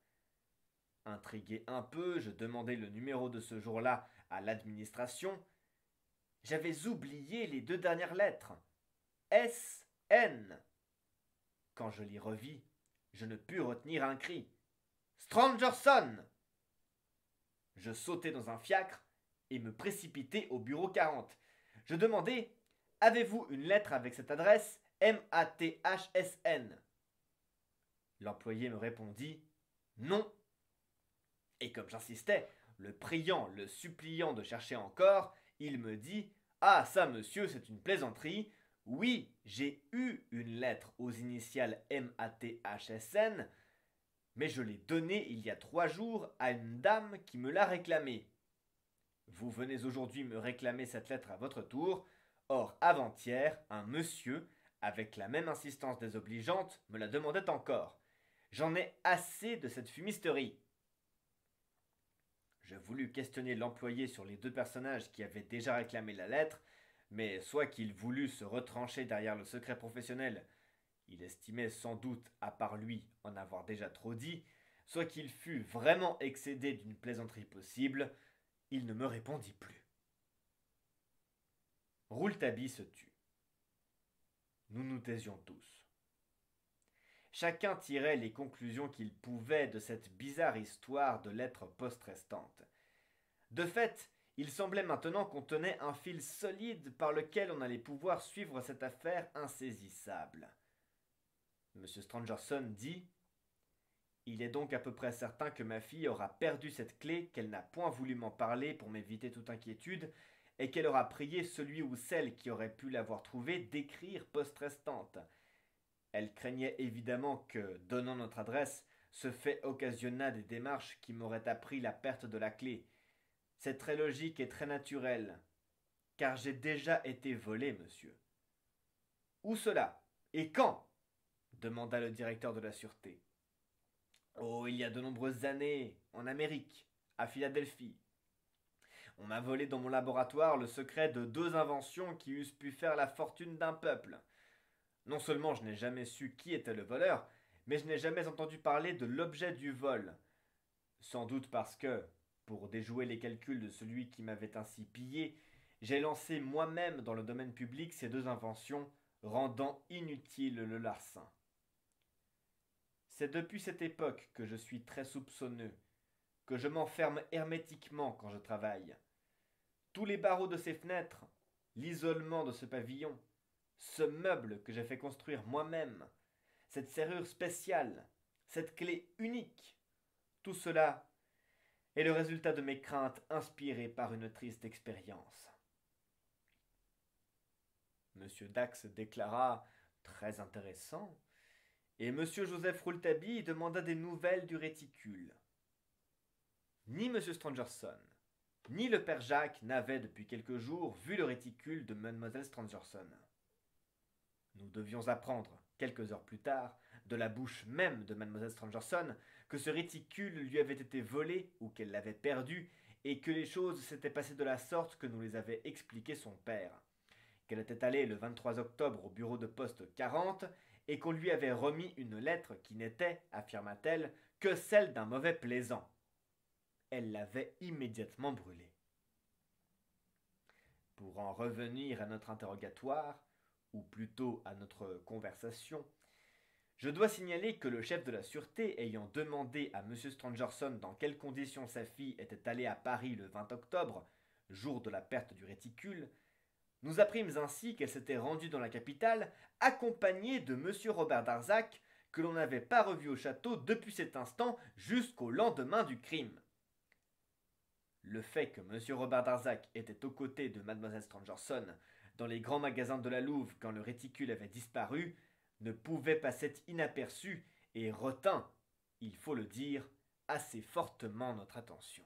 Intrigué un peu, je demandai le numéro de ce jour-là à l'administration. J'avais oublié les 2 dernières lettres. S-N. Quand je l'y revis, je ne pus retenir un cri. Stangerson! Je sautai dans un fiacre et me précipitai au bureau 40. Je demandai Avez-vous une lettre avec cette adresse M-A-T-H-S-N? L'employé me répondit Non. Et comme j'insistais, le priant, le suppliant de chercher encore, il me dit Ah, ça, monsieur, c'est une plaisanterie. Oui, j'ai eu une lettre aux initiales M-A-T-H-S-N, mais je l'ai donnée il y a 3 jours à une dame qui me l'a réclamée. Vous venez aujourd'hui me réclamer cette lettre à votre tour. Or, avant-hier, un monsieur, avec la même insistance désobligeante, me la demandait encore. J'en ai assez de cette fumisterie. Je voulus questionner l'employé sur les 2 personnages qui avaient déjà réclamé la lettre, mais soit qu'il voulut se retrancher derrière le secret professionnel, il estimait sans doute, à part lui, en avoir déjà trop dit, soit qu'il fût vraiment excédé d'une plaisanterie possible, il ne me répondit plus. Rouletabille se tut. Nous nous taisions tous. Chacun tirait les conclusions qu'il pouvait de cette bizarre histoire de lettres post-restantes. De fait, il semblait maintenant qu'on tenait un fil solide par lequel on allait pouvoir suivre cette affaire insaisissable. M. Stangerson dit « Il est donc à peu près certain que ma fille aura perdu cette clé, qu'elle n'a point voulu m'en parler pour m'éviter toute inquiétude, et qu'elle aura prié celui ou celle qui aurait pu l'avoir trouvée d'écrire post-restante. Elle craignait évidemment que, donnant notre adresse, ce fait occasionnât des démarches qui m'auraient appris la perte de la clé. C'est très logique et très naturel, car j'ai déjà été volé, monsieur. » « Où cela? Et quand? Demanda le directeur de la sûreté. « Oh, il y a de nombreuses années, en Amérique, à Philadelphie. On m'a volé dans mon laboratoire le secret de 2 inventions qui eussent pu faire la fortune d'un peuple. Non seulement je n'ai jamais su qui était le voleur, mais je n'ai jamais entendu parler de l'objet du vol. Sans doute parce que, pour déjouer les calculs de celui qui m'avait ainsi pillé, j'ai lancé moi-même dans le domaine public ces 2 inventions, rendant inutile le larcin. C'est depuis cette époque que je suis très soupçonneux, que je m'enferme hermétiquement quand je travaille. Tous les barreaux de ces fenêtres, l'isolement de ce pavillon, ce meuble que j'ai fait construire moi-même, cette serrure spéciale, cette clé unique, tout cela est le résultat de mes craintes inspirées par une triste expérience. » M. Dax déclara « Très intéressant », et M. Joseph Rouletabille demanda des nouvelles du réticule. Ni M. Stangerson, ni le père Jacques n'avaient depuis quelques jours vu le réticule de Mlle Stangerson. Nous devions apprendre, quelques heures plus tard, de la bouche même de Mlle Stangerson, que ce réticule lui avait été volé ou qu'elle l'avait perdu, et que les choses s'étaient passées de la sorte que nous les avait expliquées son père. Qu'elle était allée le 23 octobre au bureau de poste 40 et qu'on lui avait remis une lettre qui n'était, affirma-t-elle, que celle d'un mauvais plaisant. Elle l'avait immédiatement brûlée. Pour en revenir à notre interrogatoire, ou plutôt à notre conversation, je dois signaler que le chef de la sûreté ayant demandé à M. Stangerson dans quelles conditions sa fille était allée à Paris le 20 octobre, jour de la perte du réticule, nous apprîmes ainsi qu'elle s'était rendue dans la capitale, accompagnée de M. Robert Darzac, que l'on n'avait pas revu au château depuis cet instant jusqu'au lendemain du crime. Le fait que M. Robert Darzac était aux côtés de Mlle Stangerson dans les grands magasins de la Louve quand le réticule avait disparu ne pouvait passer inaperçu et retint, il faut le dire, assez fortement notre attention.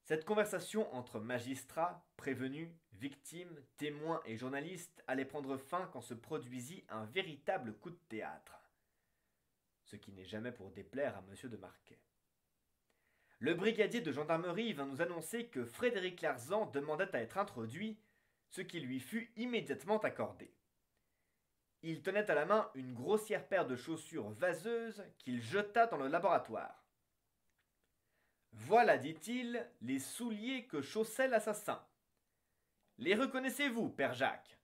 Cette conversation entre magistrats, prévenus, victimes, témoins et journalistes allait prendre fin quand se produisit un véritable coup de théâtre. Ce qui n'est jamais pour déplaire à M. de Marquet. Le brigadier de gendarmerie vint nous annoncer que Frédéric Larsan demandait à être introduit, ce qui lui fut immédiatement accordé. Il tenait à la main une grossière paire de chaussures vaseuses qu'il jeta dans le laboratoire. « Voilà, dit-il, les souliers que chaussait l'assassin. Les reconnaissez-vous, père Jacques ?»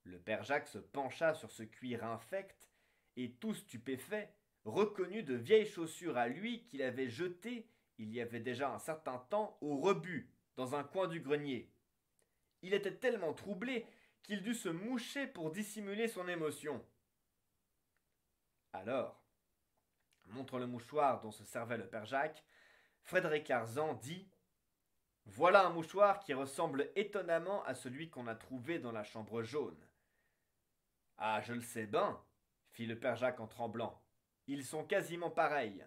Le père Jacques se pencha sur ce cuir infect et, tout stupéfait, reconnut de vieilles chaussures à lui qu'il avait jetées, il y avait déjà un certain temps, au rebut, dans un coin du grenier. Il était tellement troublé qu'il dut se moucher pour dissimuler son émotion. Alors, montrant le mouchoir dont se servait le père Jacques, Frédéric Larsan dit « Voilà un mouchoir qui ressemble étonnamment à celui qu'on a trouvé dans la chambre jaune. »« Ah, je le sais ben, » fit le père Jacques en tremblant. « Ils sont quasiment pareils. »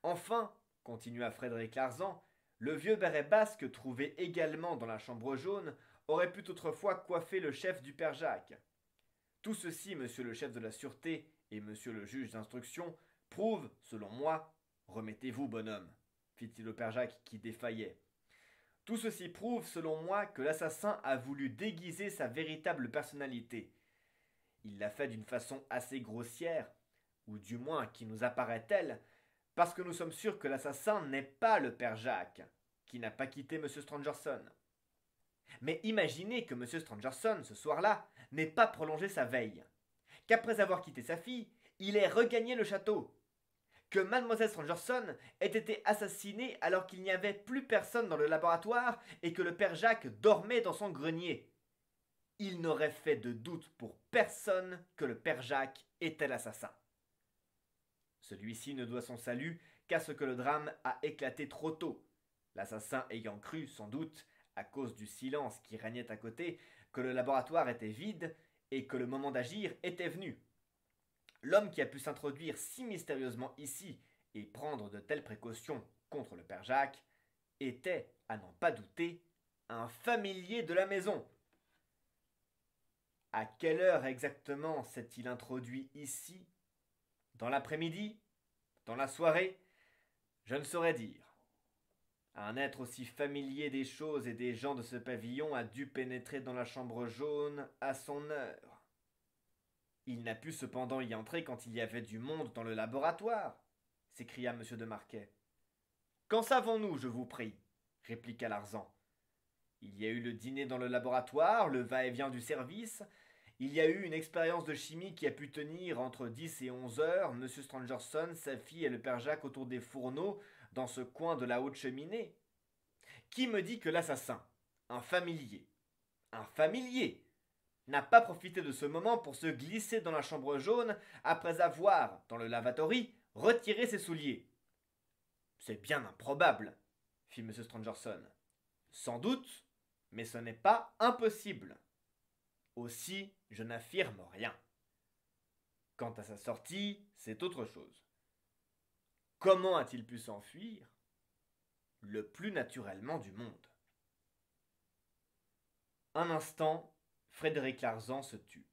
Enfin, continua Frédéric Larsan, le vieux béret basque trouvé également dans la chambre jaune aurait pu autrefois coiffer le chef du père Jacques. Tout ceci, monsieur le chef de la sûreté et monsieur le juge d'instruction, prouve, selon moi, remettez-vous, bonhomme, fit-il au père Jacques qui défaillait. Tout ceci prouve, selon moi, que l'assassin a voulu déguiser sa véritable personnalité. Il l'a fait d'une façon assez grossière, ou du moins qui nous apparaît telle, parce que nous sommes sûrs que l'assassin n'est pas le père Jacques, qui n'a pas quitté M. Stangerson. Mais imaginez que M. Stangerson, ce soir-là, n'ait pas prolongé sa veille, qu'après avoir quitté sa fille, il ait regagné le château, que Mademoiselle Stangerson ait été assassinée alors qu'il n'y avait plus personne dans le laboratoire et que le père Jacques dormait dans son grenier. Il n'aurait fait de doute pour personne que le père Jacques était l'assassin. Celui-ci ne doit son salut qu'à ce que le drame a éclaté trop tôt, l'assassin ayant cru, sans doute, à cause du silence qui régnait à côté, que le laboratoire était vide et que le moment d'agir était venu. L'homme qui a pu s'introduire si mystérieusement ici et prendre de telles précautions contre le père Jacques était, à n'en pas douter, un familier de la maison. À quelle heure exactement s'est-il introduit ici? Dans l'après-midi? Dans la soirée? Je ne saurais dire. Un être aussi familier des choses et des gens de ce pavillon a dû pénétrer dans la chambre jaune à son heure. Il n'a pu cependant y entrer quand il y avait du monde dans le laboratoire, s'écria M. de Marquet. Qu'en savons-nous, je vous prie? Répliqua Larsan. Il y a eu le dîner dans le laboratoire, le va-et-vient du service. Il y a eu une expérience de chimie qui a pu tenir entre 10 et 11 heures, M. Stangerson, sa fille et le père Jacques autour des fourneaux, dans ce coin de la haute cheminée. Qui me dit que l'assassin, un familier, n'a pas profité de ce moment pour se glisser dans la chambre jaune après avoir, dans le lavatory, retiré ses souliers? C'est bien improbable, fit M. Stangerson. Sans doute, mais ce n'est pas impossible. Aussi, je n'affirme rien. Quant à sa sortie, c'est autre chose. Comment a-t-il pu s'enfuir? Le plus naturellement du monde. Un instant, Frédéric Larsan se tut.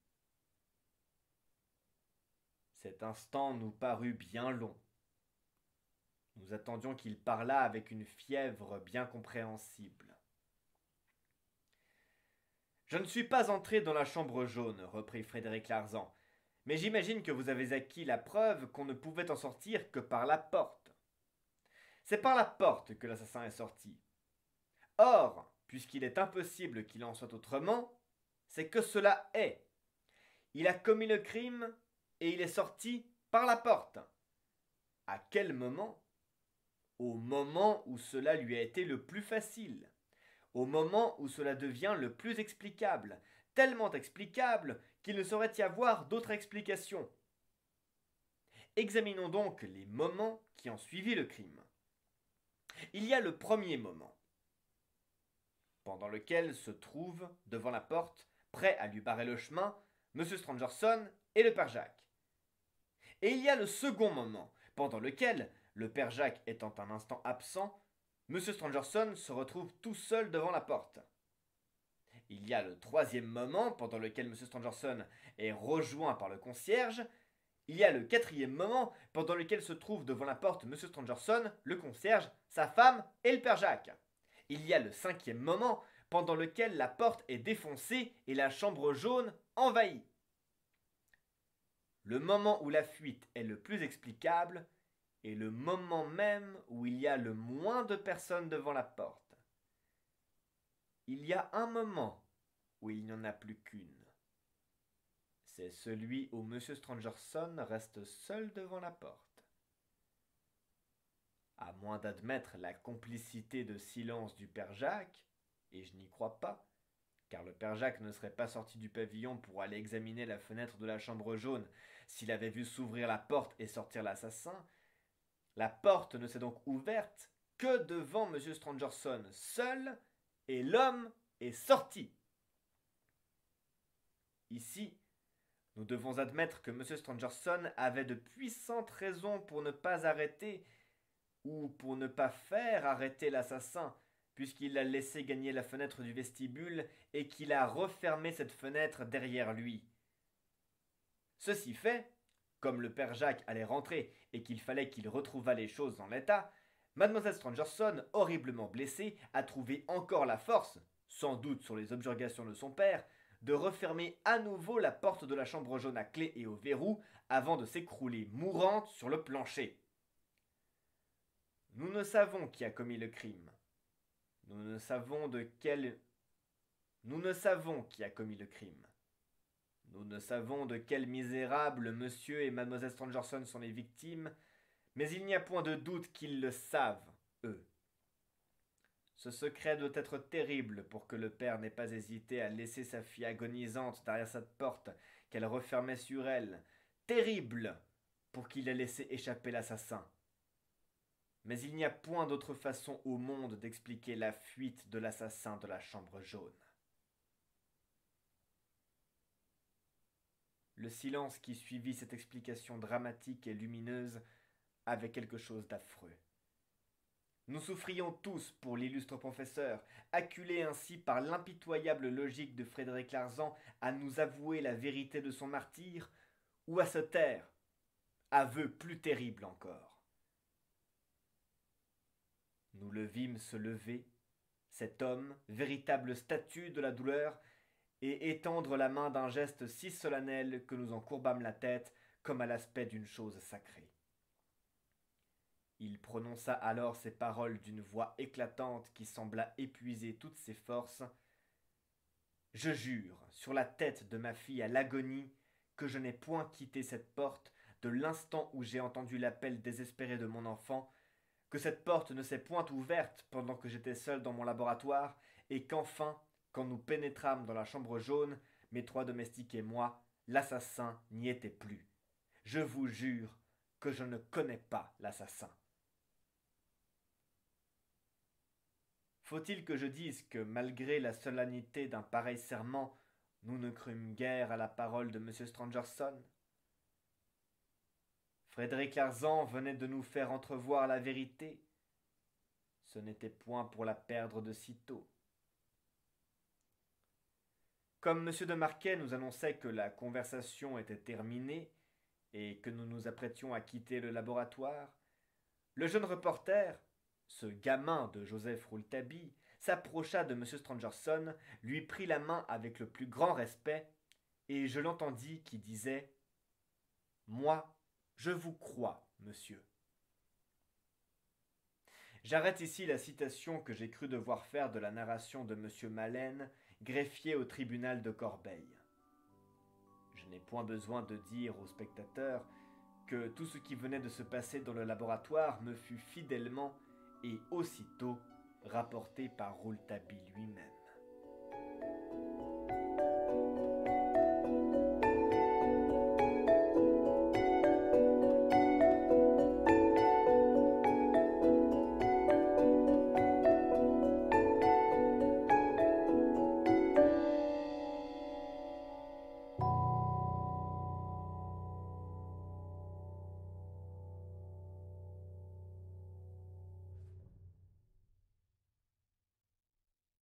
Cet instant nous parut bien long. Nous attendions qu'il parlât avec une fièvre bien compréhensible. Je ne suis pas entré dans la chambre jaune, reprit Frédéric Larsan, mais j'imagine que vous avez acquis la preuve qu'on ne pouvait en sortir que par la porte. C'est par la porte que l'assassin est sorti. Or, puisqu'il est impossible qu'il en soit autrement, c'est que cela est. Il a commis le crime et il est sorti par la porte. À quel moment? Au moment où cela lui a été le plus facile, au moment où cela devient le plus explicable, tellement explicable qu'il ne saurait y avoir d'autre explication. Examinons donc les moments qui ont suivi le crime. Il y a le premier moment, pendant lequel se trouvent, devant la porte, prêts à lui barrer le chemin, M. Stangerson et le père Jacques. Et il y a le second moment, pendant lequel, le père Jacques étant un instant absent, M. Stangerson se retrouve tout seul devant la porte. Il y a le troisième moment, pendant lequel M. Stangerson est rejoint par le concierge. Il y a le quatrième moment, pendant lequel se trouvent devant la porte M. Stangerson, le concierge, sa femme et le père Jacques. Il y a le cinquième moment, pendant lequel la porte est défoncée et la chambre jaune envahie. Le moment où la fuite est le plus explicable est le moment même où il y a le moins de personnes devant la porte. Il y a un moment où il n'y en a plus qu'une. C'est celui où M. Stangerson reste seul devant la porte. À moins d'admettre la complicité de silence du père Jacques, et je n'y crois pas, car le père Jacques ne serait pas sorti du pavillon pour aller examiner la fenêtre de la chambre jaune s'il avait vu s'ouvrir la porte et sortir l'assassin. La porte ne s'est donc ouverte que devant M. Stangerson seul, et l'homme est sorti. Ici, nous devons admettre que M. Stangerson avait de puissantes raisons pour ne pas arrêter, ou pour ne pas faire arrêter l'assassin, puisqu'il l'a laissé gagner la fenêtre du vestibule et qu'il a refermé cette fenêtre derrière lui. Ceci fait, comme le père Jacques allait rentrer et qu'il fallait qu'il retrouvât les choses en l'état, Mademoiselle Stangerson, horriblement blessée, a trouvé encore la force, sans doute sur les objurgations de son père, de refermer à nouveau la porte de la chambre jaune à clé et au verrou avant de s'écrouler mourante sur le plancher. Nous ne savons qui a commis le crime. Nous ne savons qui a commis le crime. Nous ne savons de quel misérable monsieur et mademoiselle Stangerson sont les victimes, mais il n'y a point de doute qu'ils le savent, eux. Ce secret doit être terrible pour que le père n'ait pas hésité à laisser sa fille agonisante derrière cette porte qu'elle refermait sur elle. Terrible pour qu'il ait laissé échapper l'assassin. Mais il n'y a point d'autre façon au monde d'expliquer la fuite de l'assassin de la chambre jaune. Le silence qui suivit cette explication dramatique et lumineuse avait quelque chose d'affreux. Nous souffrions tous pour l'illustre professeur, acculé ainsi par l'impitoyable logique de Frédéric Larsan à nous avouer la vérité de son martyre, ou à se taire, aveu plus terrible encore. Nous le vîmes se lever, cet homme, véritable statue de la douleur, et étendre la main d'un geste si solennel que nous en courbâmes la tête comme à l'aspect d'une chose sacrée. Il prononça alors ces paroles d'une voix éclatante qui sembla épuiser toutes ses forces. « Je jure, sur la tête de ma fille à l'agonie, que je n'ai point quitté cette porte de l'instant où j'ai entendu l'appel désespéré de mon enfant, que cette porte ne s'est point ouverte pendant que j'étais seul dans mon laboratoire, et qu'enfin, quand nous pénétrâmes dans la chambre jaune, mes 3 domestiques et moi, l'assassin n'y était plus. Je vous jure que je ne connais pas l'assassin. » Faut-il que je dise que, malgré la solennité d'un pareil serment, nous ne crûmes guère à la parole de M. Stangerson? Frédéric Larsan venait de nous faire entrevoir la vérité. Ce n'était point pour la perdre de sitôt. Comme M. de Marquet nous annonçait que la conversation était terminée et que nous nous apprêtions à quitter le laboratoire, le jeune reporter, ce gamin de Joseph Rouletabille, s'approcha de M. Stangerson, lui prit la main avec le plus grand respect, et je l'entendis qui disait « Moi, je vous crois, monsieur. » J'arrête ici la citation que j'ai cru devoir faire de la narration de M. Maleine, greffier au tribunal de Corbeil. Je n'ai point besoin de dire aux spectateurs que tout ce qui venait de se passer dans le laboratoire me fut fidèlement et aussitôt rapporté par Rouletabille lui-même.